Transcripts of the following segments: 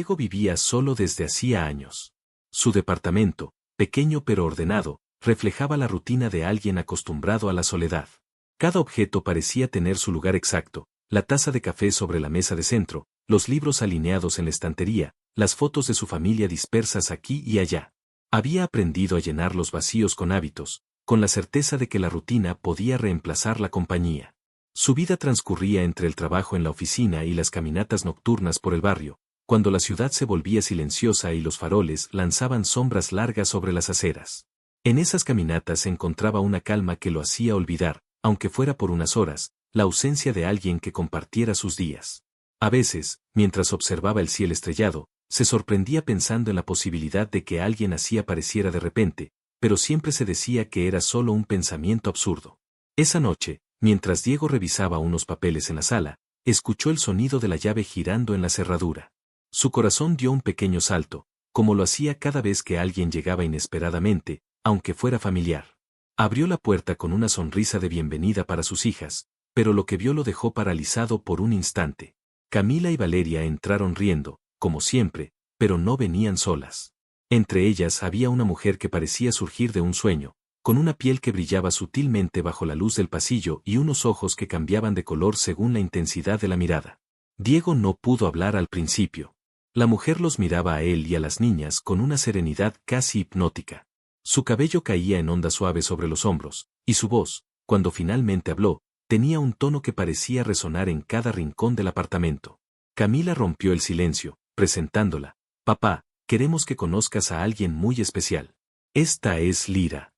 Diego vivía solo desde hacía años. Su departamento, pequeño pero ordenado, reflejaba la rutina de alguien acostumbrado a la soledad. Cada objeto parecía tener su lugar exacto, la taza de café sobre la mesa de centro, los libros alineados en la estantería, las fotos de su familia dispersas aquí y allá. Había aprendido a llenar los vacíos con hábitos, con la certeza de que la rutina podía reemplazar la compañía. Su vida transcurría entre el trabajo en la oficina y las caminatas nocturnas por el barrio, cuando la ciudad se volvía silenciosa y los faroles lanzaban sombras largas sobre las aceras. En esas caminatas encontraba una calma que lo hacía olvidar, aunque fuera por unas horas, la ausencia de alguien que compartiera sus días. A veces, mientras observaba el cielo estrellado, se sorprendía pensando en la posibilidad de que alguien así apareciera de repente, pero siempre se decía que era solo un pensamiento absurdo. Esa noche, mientras Diego revisaba unos papeles en la sala, escuchó el sonido de la llave girando en la cerradura. Su corazón dio un pequeño salto, como lo hacía cada vez que alguien llegaba inesperadamente, aunque fuera familiar. Abrió la puerta con una sonrisa de bienvenida para sus hijas, pero lo que vio lo dejó paralizado por un instante. Camila y Valeria entraron riendo, como siempre, pero no venían solas. Entre ellas había una mujer que parecía surgir de un sueño, con una piel que brillaba sutilmente bajo la luz del pasillo y unos ojos que cambiaban de color según la intensidad de la mirada. Diego no pudo hablar al principio. La mujer los miraba a él y a las niñas con una serenidad casi hipnótica. Su cabello caía en ondas suaves sobre los hombros, y su voz, cuando finalmente habló, tenía un tono que parecía resonar en cada rincón del apartamento. Camila rompió el silencio, presentándola. «Papá, queremos que conozcas a alguien muy especial. Esta es Lira».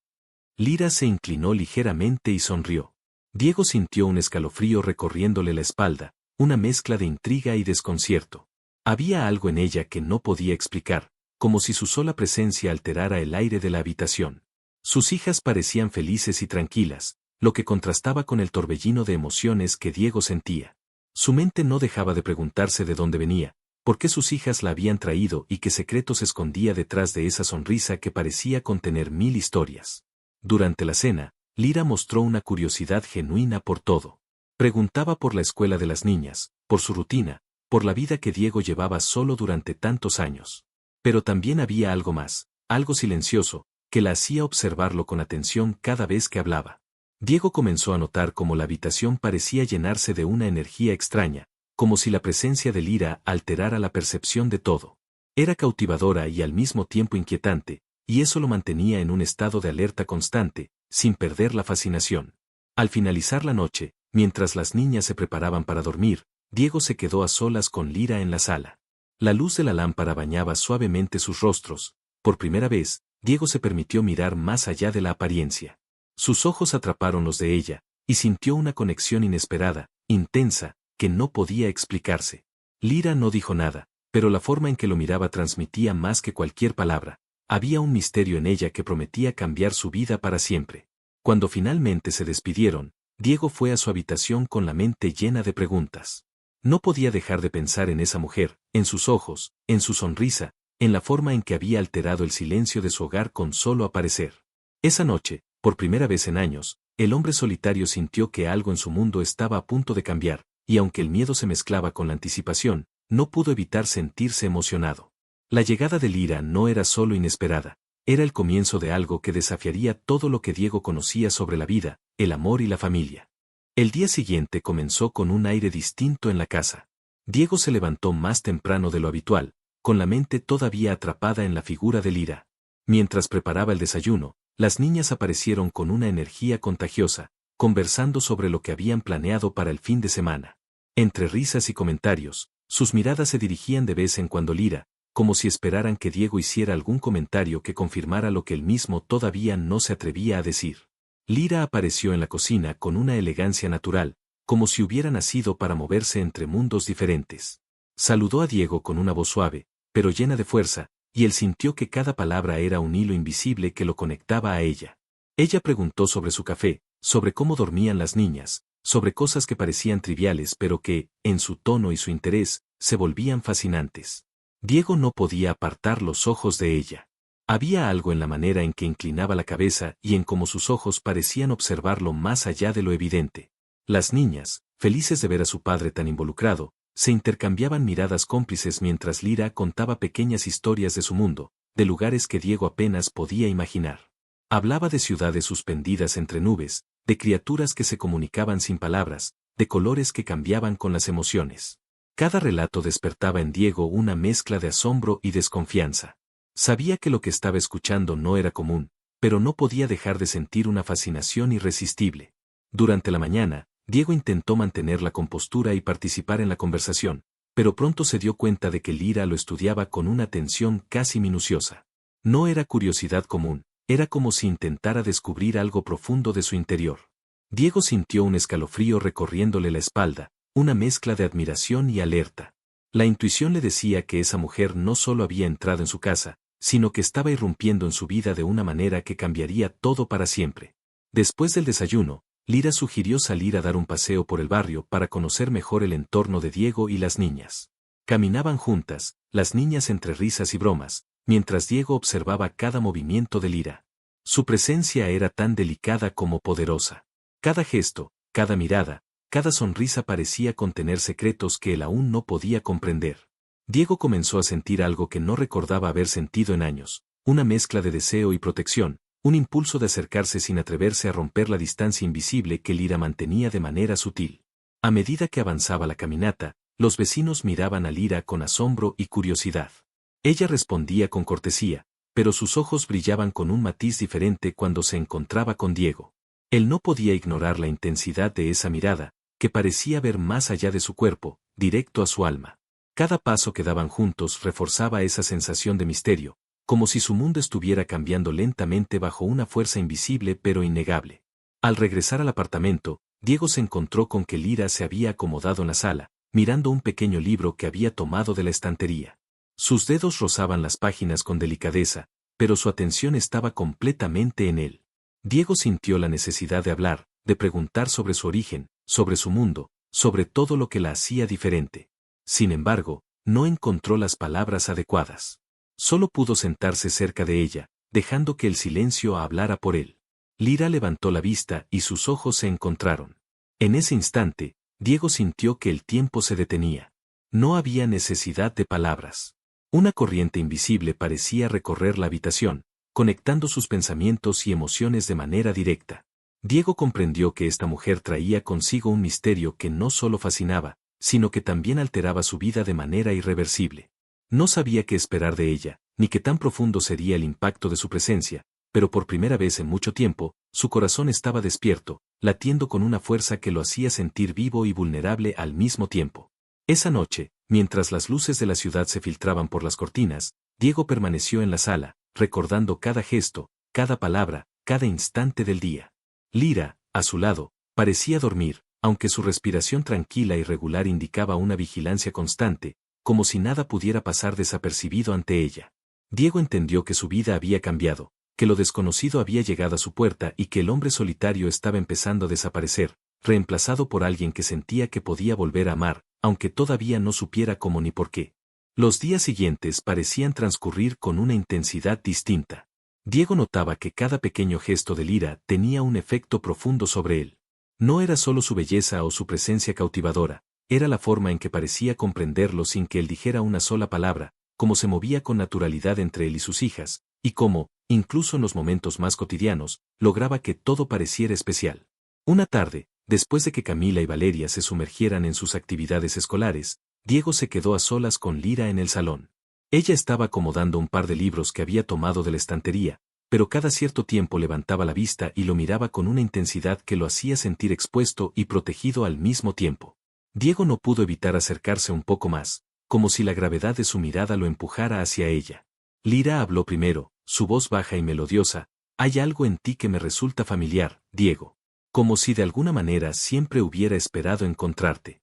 Lira se inclinó ligeramente y sonrió. Diego sintió un escalofrío recorriéndole la espalda, una mezcla de intriga y desconcierto. Había algo en ella que no podía explicar, como si su sola presencia alterara el aire de la habitación. Sus hijas parecían felices y tranquilas, lo que contrastaba con el torbellino de emociones que Diego sentía. Su mente no dejaba de preguntarse de dónde venía, por qué sus hijas la habían traído y qué secreto se escondía detrás de esa sonrisa que parecía contener 1000 historias. Durante la cena, Lira mostró una curiosidad genuina por todo. Preguntaba por la escuela de las niñas, por su rutina, por la vida que Diego llevaba solo durante tantos años. Pero también había algo más, algo silencioso, que la hacía observarlo con atención cada vez que hablaba. Diego comenzó a notar cómo la habitación parecía llenarse de una energía extraña, como si la presencia de Lira alterara la percepción de todo. Era cautivadora y al mismo tiempo inquietante, y eso lo mantenía en un estado de alerta constante, sin perder la fascinación. Al finalizar la noche, mientras las niñas se preparaban para dormir, Diego se quedó a solas con Lira en la sala. La luz de la lámpara bañaba suavemente sus rostros. Por primera vez, Diego se permitió mirar más allá de la apariencia. Sus ojos atraparon los de ella, y sintió una conexión inesperada, intensa, que no podía explicarse. Lira no dijo nada, pero la forma en que lo miraba transmitía más que cualquier palabra. Había un misterio en ella que prometía cambiar su vida para siempre. Cuando finalmente se despidieron, Diego fue a su habitación con la mente llena de preguntas. No podía dejar de pensar en esa mujer, en sus ojos, en su sonrisa, en la forma en que había alterado el silencio de su hogar con solo aparecer. Esa noche, por primera vez en años, el hombre solitario sintió que algo en su mundo estaba a punto de cambiar, y aunque el miedo se mezclaba con la anticipación, no pudo evitar sentirse emocionado. La llegada de Lira no era solo inesperada, era el comienzo de algo que desafiaría todo lo que Diego conocía sobre la vida, el amor y la familia. El día siguiente comenzó con un aire distinto en la casa. Diego se levantó más temprano de lo habitual, con la mente todavía atrapada en la figura de Lira. Mientras preparaba el desayuno, las niñas aparecieron con una energía contagiosa, conversando sobre lo que habían planeado para el fin de semana. Entre risas y comentarios, sus miradas se dirigían de vez en cuando a Lira, como si esperaran que Diego hiciera algún comentario que confirmara lo que él mismo todavía no se atrevía a decir. Lira apareció en la cocina con una elegancia natural, como si hubiera nacido para moverse entre mundos diferentes. Saludó a Diego con una voz suave, pero llena de fuerza, y él sintió que cada palabra era un hilo invisible que lo conectaba a ella. Ella preguntó sobre su café, sobre cómo dormían las niñas, sobre cosas que parecían triviales pero que, en su tono y su interés, se volvían fascinantes. Diego no podía apartar los ojos de ella. Había algo en la manera en que inclinaba la cabeza y en cómo sus ojos parecían observarlo más allá de lo evidente. Las niñas, felices de ver a su padre tan involucrado, Se intercambiaban miradas cómplices mientras Lira contaba pequeñas historias de su mundo, de lugares que Diego apenas podía imaginar. Hablaba de ciudades suspendidas entre nubes, de criaturas que se comunicaban sin palabras, de colores que cambiaban con las emociones. Cada relato despertaba en Diego una mezcla de asombro y desconfianza. Sabía que lo que estaba escuchando no era común, pero no podía dejar de sentir una fascinación irresistible. Durante la mañana, Diego intentó mantener la compostura y participar en la conversación, pero pronto se dio cuenta de que Lira lo estudiaba con una atención casi minuciosa. No era curiosidad común, era como si intentara descubrir algo profundo de su interior. Diego sintió un escalofrío recorriéndole la espalda, una mezcla de admiración y alerta. La intuición le decía que esa mujer no solo había entrado en su casa, sino que estaba irrumpiendo en su vida de una manera que cambiaría todo para siempre. Después del desayuno, Lira sugirió salir a dar un paseo por el barrio para conocer mejor el entorno de Diego y las niñas. Caminaban juntas, las niñas entre risas y bromas, mientras Diego observaba cada movimiento de Lira. Su presencia era tan delicada como poderosa. Cada gesto, cada mirada, cada sonrisa parecía contener secretos que él aún no podía comprender. Diego comenzó a sentir algo que no recordaba haber sentido en años, una mezcla de deseo y protección, un impulso de acercarse sin atreverse a romper la distancia invisible que Lira mantenía de manera sutil. A medida que avanzaba la caminata, los vecinos miraban a Lira con asombro y curiosidad. Ella respondía con cortesía, pero sus ojos brillaban con un matiz diferente cuando se encontraba con Diego. Él no podía ignorar la intensidad de esa mirada, que parecía ver más allá de su cuerpo, directo a su alma. Cada paso que daban juntos reforzaba esa sensación de misterio, como si su mundo estuviera cambiando lentamente bajo una fuerza invisible pero innegable. Al regresar al apartamento, Diego se encontró con que Lira se había acomodado en la sala, mirando un pequeño libro que había tomado de la estantería. Sus dedos rozaban las páginas con delicadeza, pero su atención estaba completamente en él. Diego sintió la necesidad de hablar, de preguntar sobre su origen, sobre su mundo, sobre todo lo que la hacía diferente. Sin embargo, no encontró las palabras adecuadas. Solo pudo sentarse cerca de ella, dejando que el silencio hablara por él. Lira levantó la vista y sus ojos se encontraron. En ese instante, Diego sintió que el tiempo se detenía. No había necesidad de palabras. Una corriente invisible parecía recorrer la habitación, conectando sus pensamientos y emociones de manera directa. Diego comprendió que esta mujer traía consigo un misterio que no solo fascinaba, sino que también alteraba su vida de manera irreversible. No sabía qué esperar de ella, ni qué tan profundo sería el impacto de su presencia, pero por primera vez en mucho tiempo, su corazón estaba despierto, latiendo con una fuerza que lo hacía sentir vivo y vulnerable al mismo tiempo. Esa noche, mientras las luces de la ciudad se filtraban por las cortinas, Diego permaneció en la sala, recordando cada gesto, cada palabra, cada instante del día. Lira, a su lado, parecía dormir, aunque su respiración tranquila y regular indicaba una vigilancia constante, como si nada pudiera pasar desapercibido ante ella. Diego entendió que su vida había cambiado, que lo desconocido había llegado a su puerta y que el hombre solitario estaba empezando a desaparecer, reemplazado por alguien que sentía que podía volver a amar, aunque todavía no supiera cómo ni por qué. Los días siguientes parecían transcurrir con una intensidad distinta. Diego notaba que cada pequeño gesto de Lira tenía un efecto profundo sobre él. No era solo su belleza o su presencia cautivadora, era la forma en que parecía comprenderlo sin que él dijera una sola palabra, cómo se movía con naturalidad entre él y sus hijas, y cómo, incluso en los momentos más cotidianos, lograba que todo pareciera especial. Una tarde, después de que Camila y Valeria se sumergieran en sus actividades escolares, Diego se quedó a solas con Lira en el salón. Ella estaba acomodando un par de libros que había tomado de la estantería, pero cada cierto tiempo levantaba la vista y lo miraba con una intensidad que lo hacía sentir expuesto y protegido al mismo tiempo. Diego no pudo evitar acercarse un poco más, como si la gravedad de su mirada lo empujara hacia ella. Lira habló primero, su voz baja y melodiosa: «Hay algo en ti que me resulta familiar, Diego. Como si de alguna manera siempre hubiera esperado encontrarte».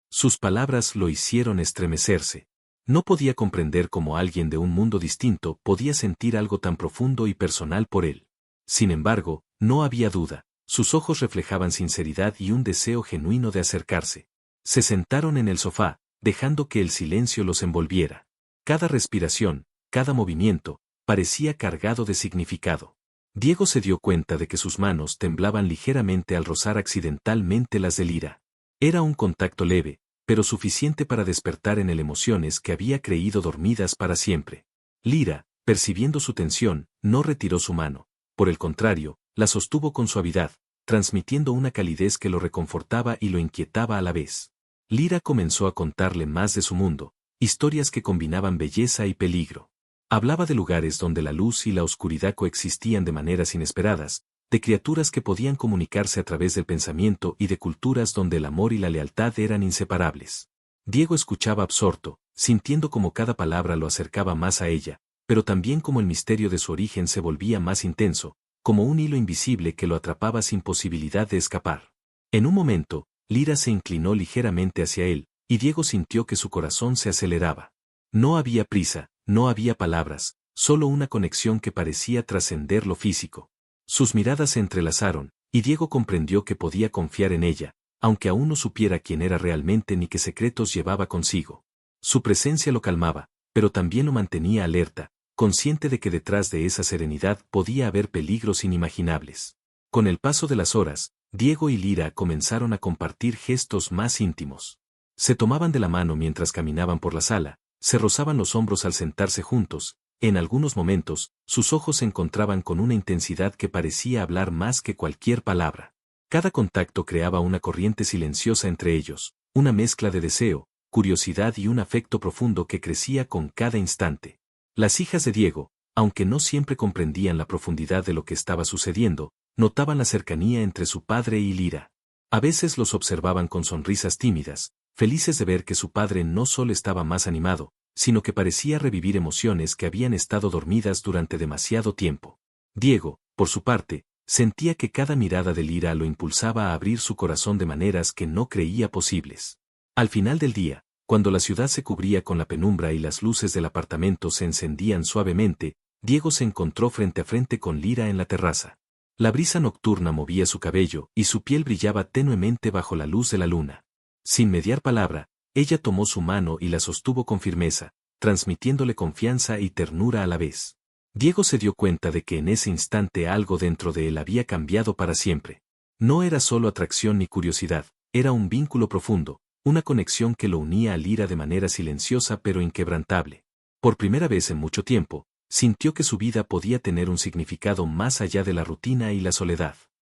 Sus palabras lo hicieron estremecerse. No podía comprender cómo alguien de un mundo distinto podía sentir algo tan profundo y personal por él. Sin embargo, no había duda, sus ojos reflejaban sinceridad y un deseo genuino de acercarse. Se sentaron en el sofá, dejando que el silencio los envolviera. Cada respiración, cada movimiento, parecía cargado de significado. Diego se dio cuenta de que sus manos temblaban ligeramente al rozar accidentalmente las de Lira. Era un contacto leve, pero suficiente para despertar en él emociones que había creído dormidas para siempre. Lyra, percibiendo su tensión, no retiró su mano. Por el contrario, la sostuvo con suavidad, transmitiendo una calidez que lo reconfortaba y lo inquietaba a la vez. Lyra comenzó a contarle más de su mundo, historias que combinaban belleza y peligro. Hablaba de lugares donde la luz y la oscuridad coexistían de maneras inesperadas, de criaturas que podían comunicarse a través del pensamiento y de culturas donde el amor y la lealtad eran inseparables. Diego escuchaba absorto, sintiendo como cada palabra lo acercaba más a ella, pero también como el misterio de su origen se volvía más intenso, como un hilo invisible que lo atrapaba sin posibilidad de escapar. En un momento, Lyra se inclinó ligeramente hacia él, y Diego sintió que su corazón se aceleraba. No había prisa, no había palabras, solo una conexión que parecía trascender lo físico. Sus miradas se entrelazaron, y Diego comprendió que podía confiar en ella, aunque aún no supiera quién era realmente ni qué secretos llevaba consigo. Su presencia lo calmaba, pero también lo mantenía alerta, consciente de que detrás de esa serenidad podía haber peligros inimaginables. Con el paso de las horas, Diego y Lyra comenzaron a compartir gestos más íntimos. Se tomaban de la mano mientras caminaban por la sala, se rozaban los hombros al sentarse juntos. En algunos momentos, sus ojos se encontraban con una intensidad que parecía hablar más que cualquier palabra. Cada contacto creaba una corriente silenciosa entre ellos, una mezcla de deseo, curiosidad y un afecto profundo que crecía con cada instante. Las hijas de Diego, aunque no siempre comprendían la profundidad de lo que estaba sucediendo, notaban la cercanía entre su padre y Lyra. A veces los observaban con sonrisas tímidas, felices de ver que su padre no solo estaba más animado, sino que parecía revivir emociones que habían estado dormidas durante demasiado tiempo. Diego, por su parte, sentía que cada mirada de Lyra lo impulsaba a abrir su corazón de maneras que no creía posibles. Al final del día, cuando la ciudad se cubría con la penumbra y las luces del apartamento se encendían suavemente, Diego se encontró frente a frente con Lyra en la terraza. La brisa nocturna movía su cabello y su piel brillaba tenuemente bajo la luz de la luna. Sin mediar palabra, ella tomó su mano y la sostuvo con firmeza, transmitiéndole confianza y ternura a la vez. Diego se dio cuenta de que en ese instante algo dentro de él había cambiado para siempre. No era solo atracción ni curiosidad, era un vínculo profundo, una conexión que lo unía a Lyra de manera silenciosa pero inquebrantable. Por primera vez en mucho tiempo, sintió que su vida podía tener un significado más allá de la rutina y la soledad.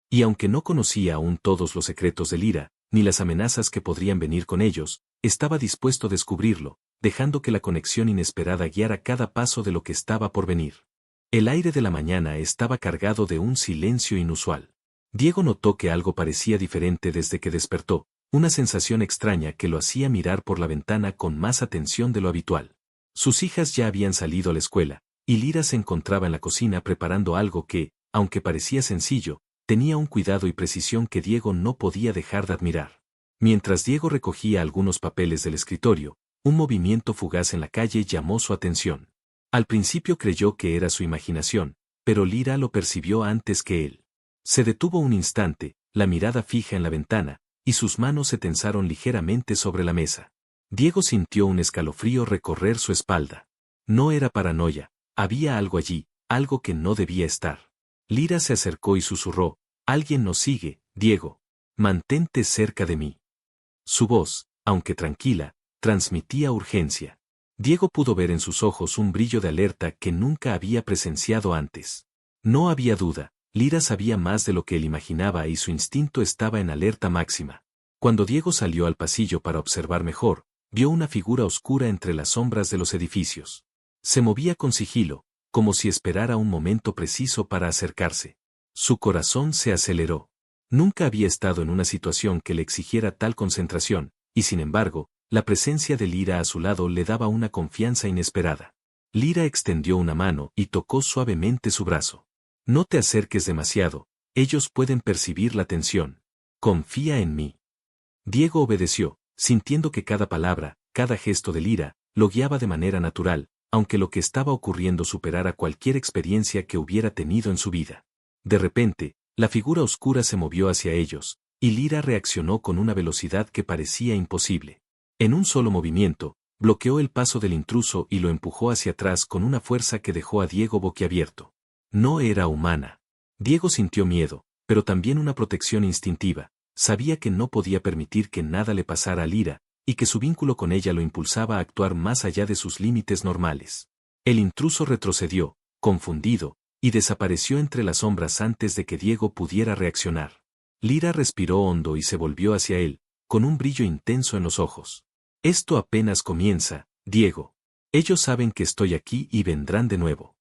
Y aunque no conocía aún todos los secretos de Lyra, ni las amenazas que podrían venir con ellos, estaba dispuesto a descubrirlo, dejando que la conexión inesperada guiara cada paso de lo que estaba por venir. El aire de la mañana estaba cargado de un silencio inusual. Diego notó que algo parecía diferente desde que despertó, una sensación extraña que lo hacía mirar por la ventana con más atención de lo habitual. Sus hijas ya habían salido a la escuela, y Lyra se encontraba en la cocina preparando algo que, aunque parecía sencillo, tenía un cuidado y precisión que Diego no podía dejar de admirar. Mientras Diego recogía algunos papeles del escritorio, un movimiento fugaz en la calle llamó su atención. Al principio creyó que era su imaginación, pero Lyra lo percibió antes que él. Se detuvo un instante, la mirada fija en la ventana, y sus manos se tensaron ligeramente sobre la mesa. Diego sintió un escalofrío recorrer su espalda. No era paranoia, había algo allí, algo que no debía estar. Lyra se acercó y susurró: «Alguien nos sigue, Diego. Mantente cerca de mí». Su voz, aunque tranquila, transmitía urgencia. Diego pudo ver en sus ojos un brillo de alerta que nunca había presenciado antes. No había duda, Lyra sabía más de lo que él imaginaba y su instinto estaba en alerta máxima. Cuando Diego salió al pasillo para observar mejor, vio una figura oscura entre las sombras de los edificios. Se movía con sigilo, como si esperara un momento preciso para acercarse. Su corazón se aceleró. Nunca había estado en una situación que le exigiera tal concentración, y sin embargo, la presencia de Lyra a su lado le daba una confianza inesperada. Lyra extendió una mano y tocó suavemente su brazo. «No te acerques demasiado, ellos pueden percibir la tensión. Confía en mí». Diego obedeció, sintiendo que cada palabra, cada gesto de Lyra, lo guiaba de manera natural, aunque lo que estaba ocurriendo superara cualquier experiencia que hubiera tenido en su vida. De repente, la figura oscura se movió hacia ellos, y Lyra reaccionó con una velocidad que parecía imposible. En un solo movimiento, bloqueó el paso del intruso y lo empujó hacia atrás con una fuerza que dejó a Diego boquiabierto. No era humana. Diego sintió miedo, pero también una protección instintiva. Sabía que no podía permitir que nada le pasara a Lyra, y que su vínculo con ella lo impulsaba a actuar más allá de sus límites normales. El intruso retrocedió, confundido, y desapareció entre las sombras antes de que Diego pudiera reaccionar. Lyra respiró hondo y se volvió hacia él, con un brillo intenso en los ojos. Esto apenas comienza, Diego. Ellos saben que estoy aquí y vendrán de nuevo.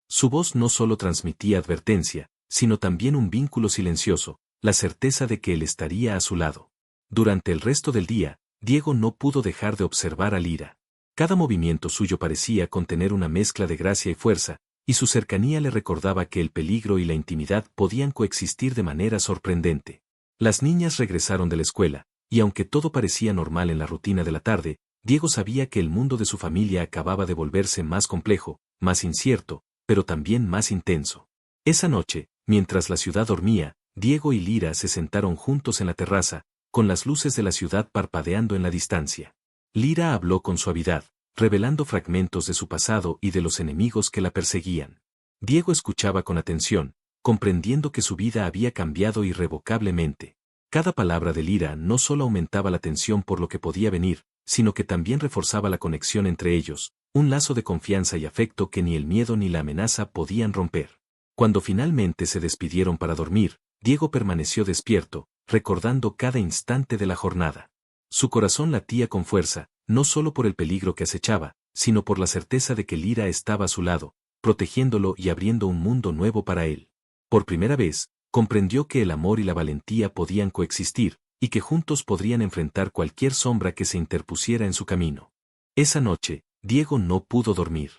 Su voz no solo transmitía advertencia, sino también un vínculo silencioso, la certeza de que él estaría a su lado. Durante el resto del día, Diego no pudo dejar de observar a Lyra. Cada movimiento suyo parecía contener una mezcla de gracia y fuerza, y su cercanía le recordaba que el peligro y la intimidad podían coexistir de manera sorprendente. Las niñas regresaron de la escuela, y aunque todo parecía normal en la rutina de la tarde, Diego sabía que el mundo de su familia acababa de volverse más complejo, más incierto, pero también más intenso. Esa noche, mientras la ciudad dormía, Diego y Lyra se sentaron juntos en la terraza, con las luces de la ciudad parpadeando en la distancia. Lyra habló con suavidad, revelando fragmentos de su pasado y de los enemigos que la perseguían. Diego escuchaba con atención, comprendiendo que su vida había cambiado irrevocablemente. Cada palabra de Lyra no solo aumentaba la tensión por lo que podía venir, sino que también reforzaba la conexión entre ellos, un lazo de confianza y afecto que ni el miedo ni la amenaza podían romper. Cuando finalmente se despidieron para dormir, Diego permaneció despierto, recordando cada instante de la jornada. Su corazón latía con fuerza, no solo por el peligro que acechaba, sino por la certeza de que Lyra estaba a su lado, protegiéndolo y abriendo un mundo nuevo para él. Por primera vez, comprendió que el amor y la valentía podían coexistir, y que juntos podrían enfrentar cualquier sombra que se interpusiera en su camino. Esa noche, Diego no pudo dormir.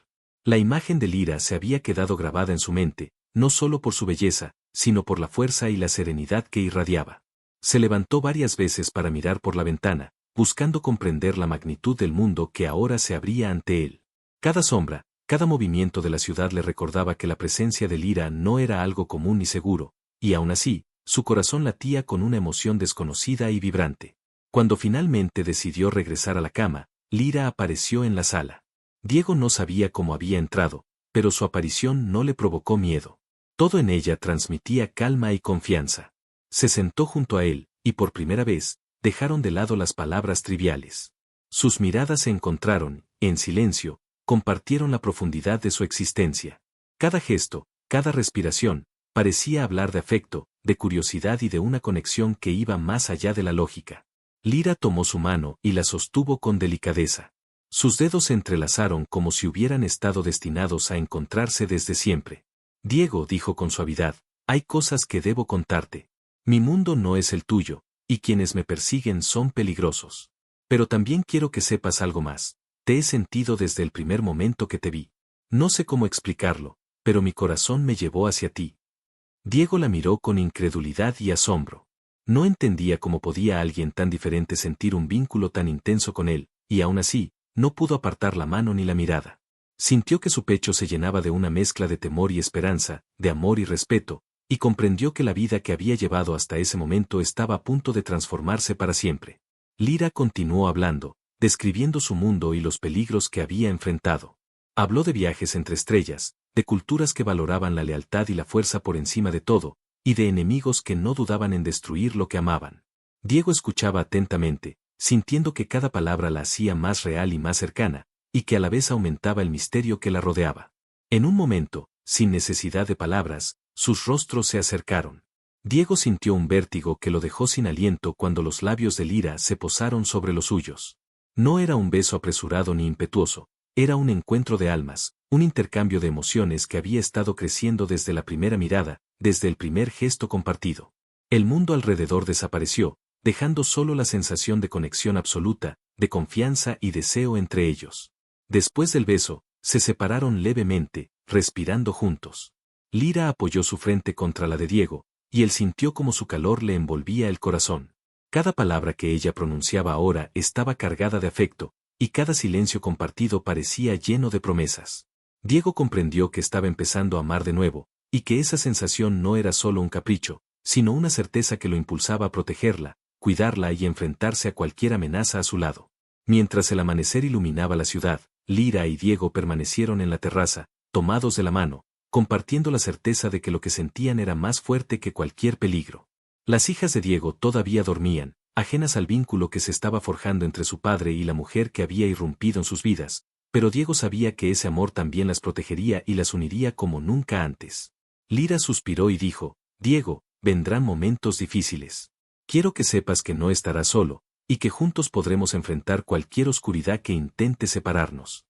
La imagen de Lyra se había quedado grabada en su mente, no solo por su belleza, sino por la fuerza y la serenidad que irradiaba. Se levantó varias veces para mirar por la ventana, buscando comprender la magnitud del mundo que ahora se abría ante él. Cada sombra, cada movimiento de la ciudad le recordaba que la presencia de Lyra no era algo común ni seguro, y aún así, su corazón latía con una emoción desconocida y vibrante. Cuando finalmente decidió regresar a la cama, Lyra apareció en la sala. Diego no sabía cómo había entrado, pero su aparición no le provocó miedo. Todo en ella transmitía calma y confianza. Se sentó junto a él, y por primera vez, dejaron de lado las palabras triviales. Sus miradas se encontraron, en silencio, compartieron la profundidad de su existencia. Cada gesto, cada respiración, parecía hablar de afecto, de curiosidad y de una conexión que iba más allá de la lógica. Lyra tomó su mano y la sostuvo con delicadeza. Sus dedos se entrelazaron como si hubieran estado destinados a encontrarse desde siempre. Diego dijo con suavidad, hay cosas que debo contarte. Mi mundo no es el tuyo, y quienes me persiguen son peligrosos. Pero también quiero que sepas algo más. Te he sentido desde el primer momento que te vi. No sé cómo explicarlo, pero mi corazón me llevó hacia ti. Diego la miró con incredulidad y asombro. No entendía cómo podía alguien tan diferente sentir un vínculo tan intenso con él, y aún así, no pudo apartar la mano ni la mirada. Sintió que su pecho se llenaba de una mezcla de temor y esperanza, de amor y respeto, y comprendió que la vida que había llevado hasta ese momento estaba a punto de transformarse para siempre. Lyra continuó hablando, describiendo su mundo y los peligros que había enfrentado. Habló de viajes entre estrellas, de culturas que valoraban la lealtad y la fuerza por encima de todo, y de enemigos que no dudaban en destruir lo que amaban. Diego escuchaba atentamente, sintiendo que cada palabra la hacía más real y más cercana, y que a la vez aumentaba el misterio que la rodeaba. En un momento, sin necesidad de palabras, sus rostros se acercaron. Diego sintió un vértigo que lo dejó sin aliento cuando los labios de Lyra se posaron sobre los suyos. No era un beso apresurado ni impetuoso, era un encuentro de almas, un intercambio de emociones que había estado creciendo desde la primera mirada, desde el primer gesto compartido. El mundo alrededor desapareció, dejando solo la sensación de conexión absoluta, de confianza y deseo entre ellos. Después del beso, se separaron levemente, respirando juntos. Lyra apoyó su frente contra la de Diego, y él sintió como su calor le envolvía el corazón. Cada palabra que ella pronunciaba ahora estaba cargada de afecto, y cada silencio compartido parecía lleno de promesas. Diego comprendió que estaba empezando a amar de nuevo, y que esa sensación no era solo un capricho, sino una certeza que lo impulsaba a protegerla, cuidarla y enfrentarse a cualquier amenaza a su lado. Mientras el amanecer iluminaba la ciudad, Lyra y Diego permanecieron en la terraza, tomados de la mano, compartiendo la certeza de que lo que sentían era más fuerte que cualquier peligro. Las hijas de Diego todavía dormían, ajenas al vínculo que se estaba forjando entre su padre y la mujer que había irrumpido en sus vidas, pero Diego sabía que ese amor también las protegería y las uniría como nunca antes. Lira suspiró y dijo, Diego, vendrán momentos difíciles. Quiero que sepas que no estarás solo, y que juntos podremos enfrentar cualquier oscuridad que intente separarnos.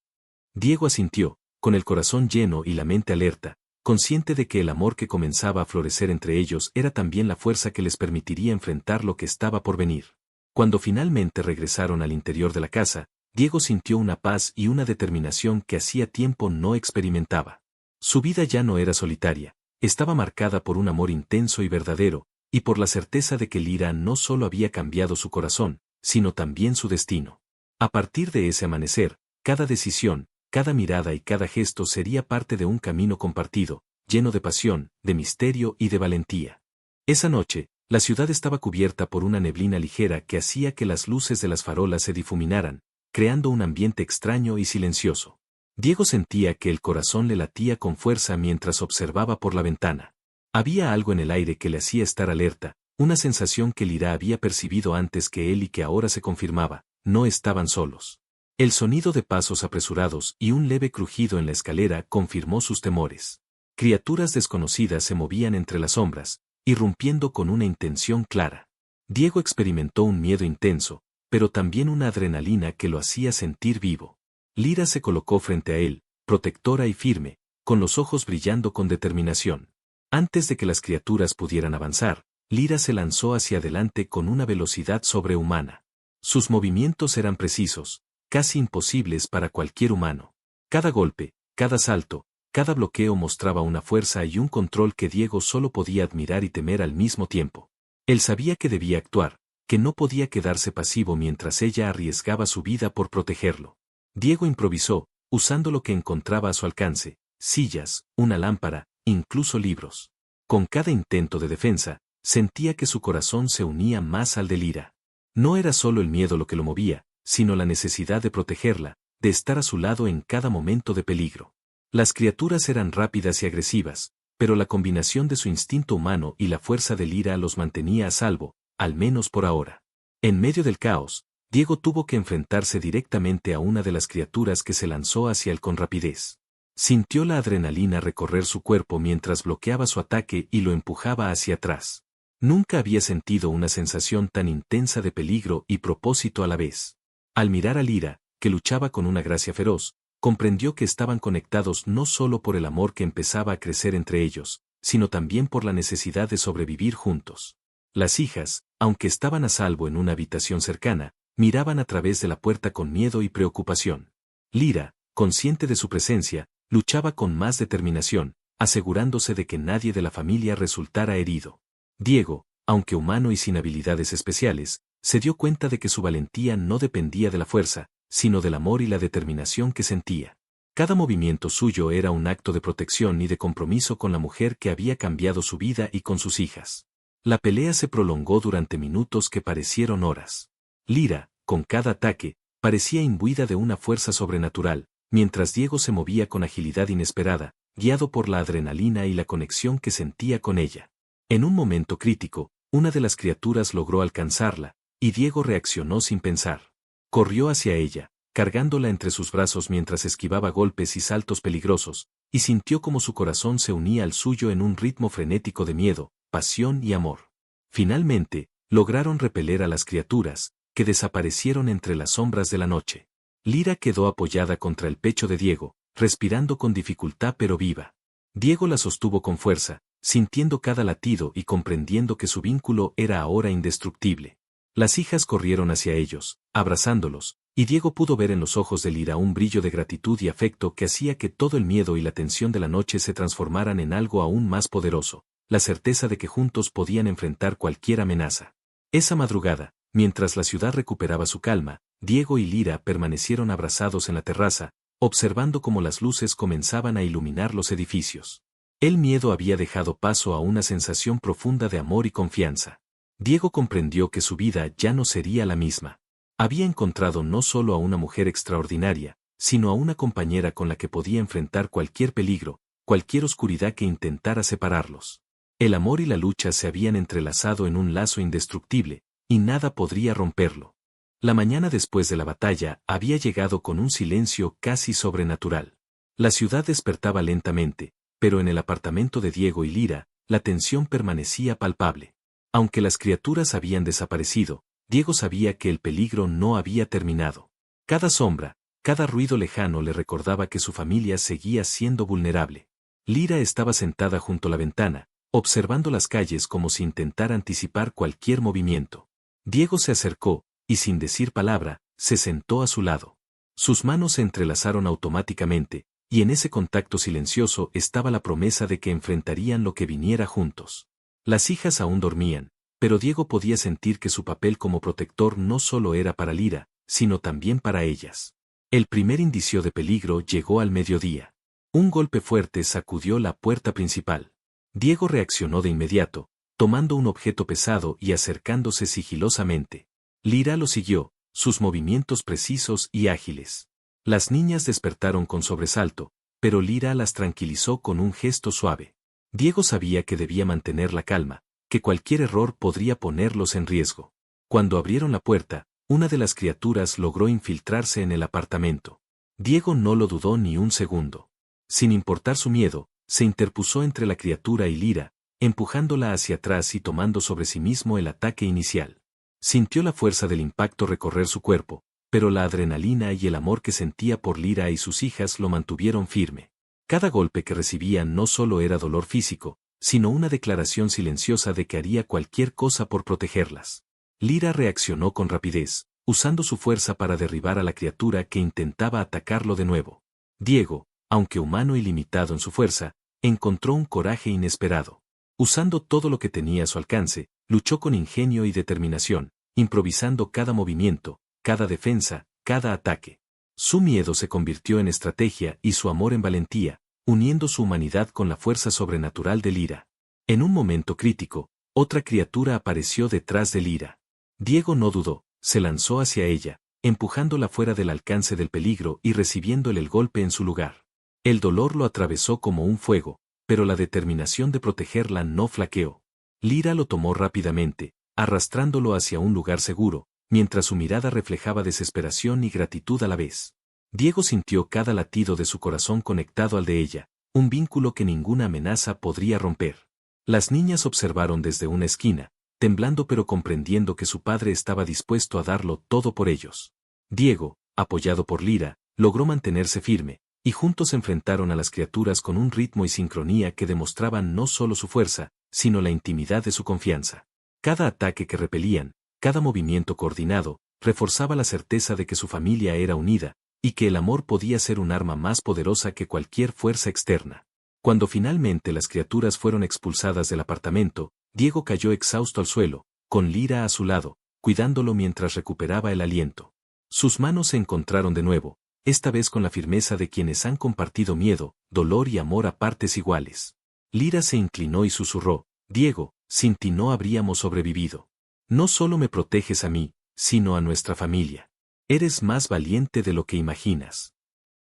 Diego asintió, con el corazón lleno y la mente alerta, consciente de que el amor que comenzaba a florecer entre ellos era también la fuerza que les permitiría enfrentar lo que estaba por venir. Cuando finalmente regresaron al interior de la casa, Diego sintió una paz y una determinación que hacía tiempo no experimentaba. Su vida ya no era solitaria, estaba marcada por un amor intenso y verdadero, y por la certeza de que Lira no solo había cambiado su corazón, sino también su destino. A partir de ese amanecer, cada decisión, cada mirada y cada gesto sería parte de un camino compartido, lleno de pasión, de misterio y de valentía. Esa noche, la ciudad estaba cubierta por una neblina ligera que hacía que las luces de las farolas se difuminaran, creando un ambiente extraño y silencioso. Diego sentía que el corazón le latía con fuerza mientras observaba por la ventana. Había algo en el aire que le hacía estar alerta, una sensación que Lira había percibido antes que él y que ahora se confirmaba, no estaban solos. El sonido de pasos apresurados y un leve crujido en la escalera confirmó sus temores. Criaturas desconocidas se movían entre las sombras, irrumpiendo con una intención clara. Diego experimentó un miedo intenso, pero también una adrenalina que lo hacía sentir vivo. Lira se colocó frente a él, protectora y firme, con los ojos brillando con determinación. Antes de que las criaturas pudieran avanzar, Lira se lanzó hacia adelante con una velocidad sobrehumana. Sus movimientos eran precisos, casi imposibles para cualquier humano. Cada golpe, cada salto, cada bloqueo mostraba una fuerza y un control que Diego solo podía admirar y temer al mismo tiempo. Él sabía que debía actuar, que no podía quedarse pasivo mientras ella arriesgaba su vida por protegerlo. Diego improvisó, usando lo que encontraba a su alcance, sillas, una lámpara, incluso libros. Con cada intento de defensa, sentía que su corazón se unía más al de Lira. No era solo el miedo lo que lo movía, sino la necesidad de protegerla, de estar a su lado en cada momento de peligro. Las criaturas eran rápidas y agresivas, pero la combinación de su instinto humano y la fuerza de Lira los mantenía a salvo, al menos por ahora. En medio del caos, Diego tuvo que enfrentarse directamente a una de las criaturas que se lanzó hacia él con rapidez. Sintió la adrenalina recorrer su cuerpo mientras bloqueaba su ataque y lo empujaba hacia atrás. Nunca había sentido una sensación tan intensa de peligro y propósito a la vez. Al mirar a Lira, que luchaba con una gracia feroz, comprendió que estaban conectados no solo por el amor que empezaba a crecer entre ellos, sino también por la necesidad de sobrevivir juntos. Las hijas, aunque estaban a salvo en una habitación cercana, miraban a través de la puerta con miedo y preocupación. Lira, consciente de su presencia, luchaba con más determinación, asegurándose de que nadie de la familia resultara herido. Diego, aunque humano y sin habilidades especiales, se dio cuenta de que su valentía no dependía de la fuerza, sino del amor y la determinación que sentía. Cada movimiento suyo era un acto de protección y de compromiso con la mujer que había cambiado su vida y con sus hijas. La pelea se prolongó durante minutos que parecieron horas. Lira, con cada ataque, parecía imbuida de una fuerza sobrenatural, mientras Diego se movía con agilidad inesperada, guiado por la adrenalina y la conexión que sentía con ella. En un momento crítico, una de las criaturas logró alcanzarla, y Diego reaccionó sin pensar. Corrió hacia ella, cargándola entre sus brazos mientras esquivaba golpes y saltos peligrosos, y sintió como su corazón se unía al suyo en un ritmo frenético de miedo, pasión y amor. Finalmente, lograron repeler a las criaturas, que desaparecieron entre las sombras de la noche. Lira quedó apoyada contra el pecho de Diego, respirando con dificultad pero viva. Diego la sostuvo con fuerza, sintiendo cada latido y comprendiendo que su vínculo era ahora indestructible. Las hijas corrieron hacia ellos, abrazándolos, y Diego pudo ver en los ojos de Lira un brillo de gratitud y afecto que hacía que todo el miedo y la tensión de la noche se transformaran en algo aún más poderoso, la certeza de que juntos podían enfrentar cualquier amenaza. Esa madrugada, mientras la ciudad recuperaba su calma, Diego y Lira permanecieron abrazados en la terraza, observando cómo las luces comenzaban a iluminar los edificios. El miedo había dejado paso a una sensación profunda de amor y confianza. Diego comprendió que su vida ya no sería la misma. Había encontrado no solo a una mujer extraordinaria, sino a una compañera con la que podía enfrentar cualquier peligro, cualquier oscuridad que intentara separarlos. El amor y la lucha se habían entrelazado en un lazo indestructible, y nada podría romperlo. La mañana después de la batalla había llegado con un silencio casi sobrenatural. La ciudad despertaba lentamente, pero en el apartamento de Diego y Lira, la tensión permanecía palpable. Aunque las criaturas habían desaparecido, Diego sabía que el peligro no había terminado. Cada sombra, cada ruido lejano le recordaba que su familia seguía siendo vulnerable. Lira estaba sentada junto a la ventana, observando las calles como si intentara anticipar cualquier movimiento. Diego se acercó, y sin decir palabra, se sentó a su lado. Sus manos se entrelazaron automáticamente, y en ese contacto silencioso estaba la promesa de que enfrentarían lo que viniera juntos. Las hijas aún dormían, pero Diego podía sentir que su papel como protector no solo era para Lira, sino también para ellas. El primer indicio de peligro llegó al mediodía. Un golpe fuerte sacudió la puerta principal. Diego reaccionó de inmediato, tomando un objeto pesado y acercándose sigilosamente. Lira lo siguió, sus movimientos precisos y ágiles. Las niñas despertaron con sobresalto, pero Lira las tranquilizó con un gesto suave. Diego sabía que debía mantener la calma, que cualquier error podría ponerlos en riesgo. Cuando abrieron la puerta, una de las criaturas logró infiltrarse en el apartamento. Diego no lo dudó ni un segundo. Sin importar su miedo, se interpuso entre la criatura y Lira, empujándola hacia atrás y tomando sobre sí mismo el ataque inicial. Sintió la fuerza del impacto recorrer su cuerpo, pero la adrenalina y el amor que sentía por Lira y sus hijas lo mantuvieron firme. Cada golpe que recibía no solo era dolor físico, sino una declaración silenciosa de que haría cualquier cosa por protegerlas. Lira reaccionó con rapidez, usando su fuerza para derribar a la criatura que intentaba atacarlo de nuevo. Diego, aunque humano y limitado en su fuerza, encontró un coraje inesperado. Usando todo lo que tenía a su alcance, luchó con ingenio y determinación, improvisando cada movimiento, cada defensa, cada ataque. Su miedo se convirtió en estrategia y su amor en valentía, uniendo su humanidad con la fuerza sobrenatural de Lira. En un momento crítico, otra criatura apareció detrás de Lira. Diego no dudó, se lanzó hacia ella, empujándola fuera del alcance del peligro y recibiéndole el golpe en su lugar. El dolor lo atravesó como un fuego, pero la determinación de protegerla no flaqueó. Lira lo tomó rápidamente, arrastrándolo hacia un lugar seguro, mientras su mirada reflejaba desesperación y gratitud a la vez. Diego sintió cada latido de su corazón conectado al de ella, un vínculo que ninguna amenaza podría romper. Las niñas observaron desde una esquina, temblando pero comprendiendo que su padre estaba dispuesto a darlo todo por ellos. Diego, apoyado por Lira, logró mantenerse firme, y juntos se enfrentaron a las criaturas con un ritmo y sincronía que demostraban no solo su fuerza, sino la intimidad de su confianza. Cada ataque que repelían, cada movimiento coordinado, reforzaba la certeza de que su familia era unida, y que el amor podía ser un arma más poderosa que cualquier fuerza externa. Cuando finalmente las criaturas fueron expulsadas del apartamento, Diego cayó exhausto al suelo, con Lira a su lado, cuidándolo mientras recuperaba el aliento. Sus manos se encontraron de nuevo, esta vez con la firmeza de quienes han compartido miedo, dolor y amor a partes iguales. Lira se inclinó y susurró: Diego, sin ti no habríamos sobrevivido. No solo me proteges a mí, sino a nuestra familia. Eres más valiente de lo que imaginas.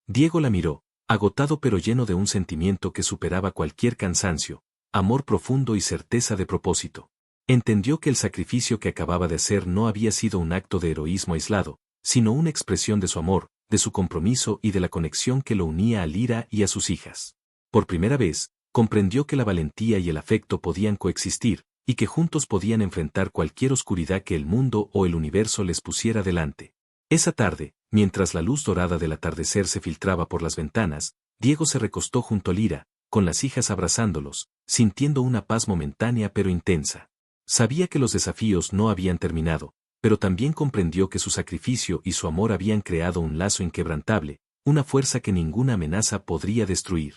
Diego la miró, agotado pero lleno de un sentimiento que superaba cualquier cansancio, amor profundo y certeza de propósito. Entendió que el sacrificio que acababa de hacer no había sido un acto de heroísmo aislado, sino una expresión de su amor, de su compromiso y de la conexión que lo unía a Lira y a sus hijas. Por primera vez, comprendió que la valentía y el afecto podían coexistir, y que juntos podían enfrentar cualquier oscuridad que el mundo o el universo les pusiera delante. Esa tarde, mientras la luz dorada del atardecer se filtraba por las ventanas, Diego se recostó junto a Lira, con las hijas abrazándolos, sintiendo una paz momentánea pero intensa. Sabía que los desafíos no habían terminado, pero también comprendió que su sacrificio y su amor habían creado un lazo inquebrantable, una fuerza que ninguna amenaza podría destruir.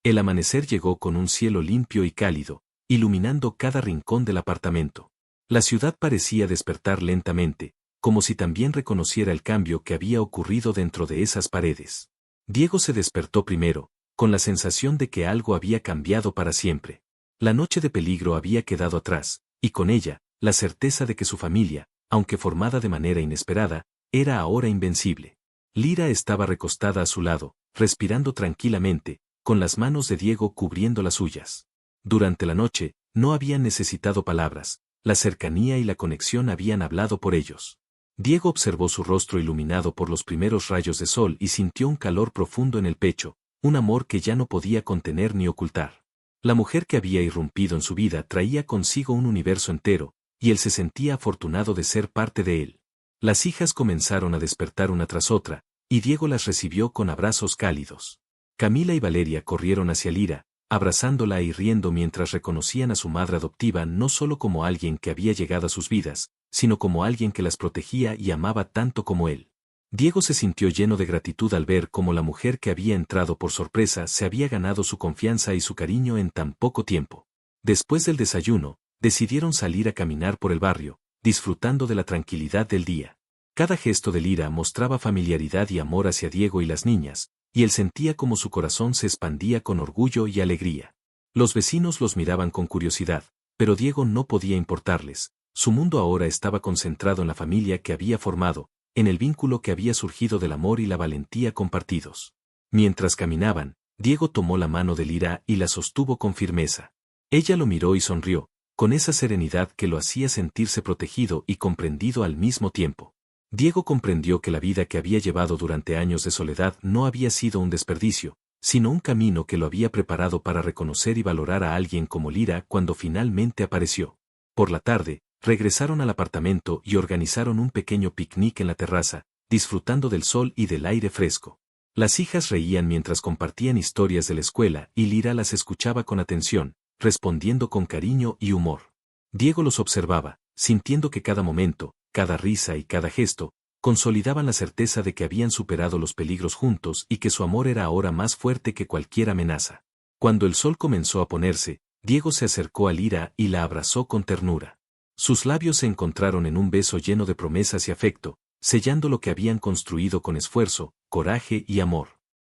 El amanecer llegó con un cielo limpio y cálido, iluminando cada rincón del apartamento. La ciudad parecía despertar lentamente, como si también reconociera el cambio que había ocurrido dentro de esas paredes. Diego se despertó primero, con la sensación de que algo había cambiado para siempre. La noche de peligro había quedado atrás, y con ella, la certeza de que su familia, aunque formada de manera inesperada, era ahora invencible. Lira estaba recostada a su lado, respirando tranquilamente, con las manos de Diego cubriendo las suyas. Durante la noche, no habían necesitado palabras, La cercanía y la conexión habían hablado por ellos. Diego observó su rostro iluminado por los primeros rayos de sol y sintió un calor profundo en el pecho, un amor que ya no podía contener ni ocultar. La mujer que había irrumpido en su vida traía consigo un universo entero, y él se sentía afortunado de ser parte de él. Las hijas comenzaron a despertar una tras otra, y Diego las recibió con abrazos cálidos. Camila y Valeria corrieron hacia Lira, abrazándola y riendo mientras reconocían a su madre adoptiva no solo como alguien que había llegado a sus vidas, sino como alguien que las protegía y amaba tanto como él. Diego se sintió lleno de gratitud al ver cómo la mujer que había entrado por sorpresa se había ganado su confianza y su cariño en tan poco tiempo. Después del desayuno, decidieron salir a caminar por el barrio, disfrutando de la tranquilidad del día. Cada gesto de Lira mostraba familiaridad y amor hacia Diego y las niñas, y él sentía como su corazón se expandía con orgullo y alegría. Los vecinos los miraban con curiosidad, pero Diego no podía importarles. Su mundo ahora estaba concentrado en la familia que había formado, en el vínculo que había surgido del amor y la valentía compartidos. Mientras caminaban, Diego tomó la mano de Lira y la sostuvo con firmeza. Ella lo miró y sonrió, con esa serenidad que lo hacía sentirse protegido y comprendido al mismo tiempo. Diego comprendió que la vida que había llevado durante años de soledad no había sido un desperdicio, sino un camino que lo había preparado para reconocer y valorar a alguien como Lira cuando finalmente apareció. Por la tarde, regresaron al apartamento y organizaron un pequeño picnic en la terraza, disfrutando del sol y del aire fresco. Las hijas reían mientras compartían historias de la escuela y Lira las escuchaba con atención, respondiendo con cariño y humor. Diego los observaba, sintiendo que cada momento, cada risa y cada gesto, consolidaban la certeza de que habían superado los peligros juntos y que su amor era ahora más fuerte que cualquier amenaza. Cuando el sol comenzó a ponerse, Diego se acercó a Lira y la abrazó con ternura. Sus labios se encontraron en un beso lleno de promesas y afecto, sellando lo que habían construido con esfuerzo, coraje y amor.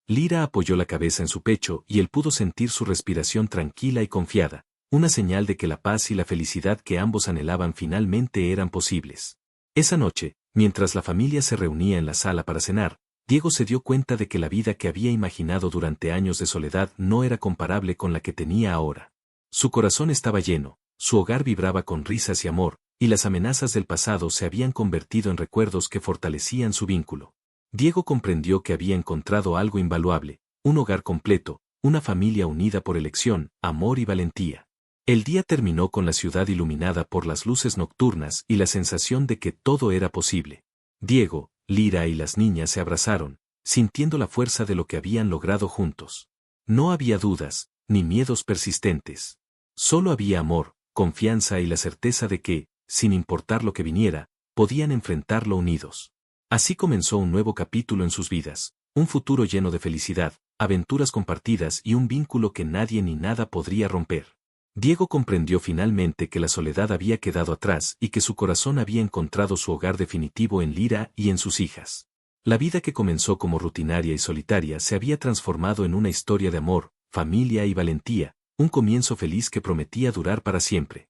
Lira apoyó la cabeza en su pecho y él pudo sentir su respiración tranquila y confiada, una señal de que la paz y la felicidad que ambos anhelaban finalmente eran posibles. Esa noche, mientras la familia se reunía en la sala para cenar, Diego se dio cuenta de que la vida que había imaginado durante años de soledad no era comparable con la que tenía ahora. Su corazón estaba lleno, su hogar vibraba con risas y amor, y las amenazas del pasado se habían convertido en recuerdos que fortalecían su vínculo. Diego comprendió que había encontrado algo invaluable, un hogar completo, una familia unida por elección, amor y valentía. El día terminó con la ciudad iluminada por las luces nocturnas y la sensación de que todo era posible. Diego, Lira y las niñas se abrazaron, sintiendo la fuerza de lo que habían logrado juntos. No había dudas, ni miedos persistentes. Solo había amor, confianza y la certeza de que, sin importar lo que viniera, podían enfrentarlo unidos. Así comenzó un nuevo capítulo en sus vidas, un futuro lleno de felicidad, aventuras compartidas y un vínculo que nadie ni nada podría romper. Diego comprendió finalmente que la soledad había quedado atrás y que su corazón había encontrado su hogar definitivo en Lira y en sus hijas. La vida que comenzó como rutinaria y solitaria se había transformado en una historia de amor, familia y valentía, un comienzo feliz que prometía durar para siempre.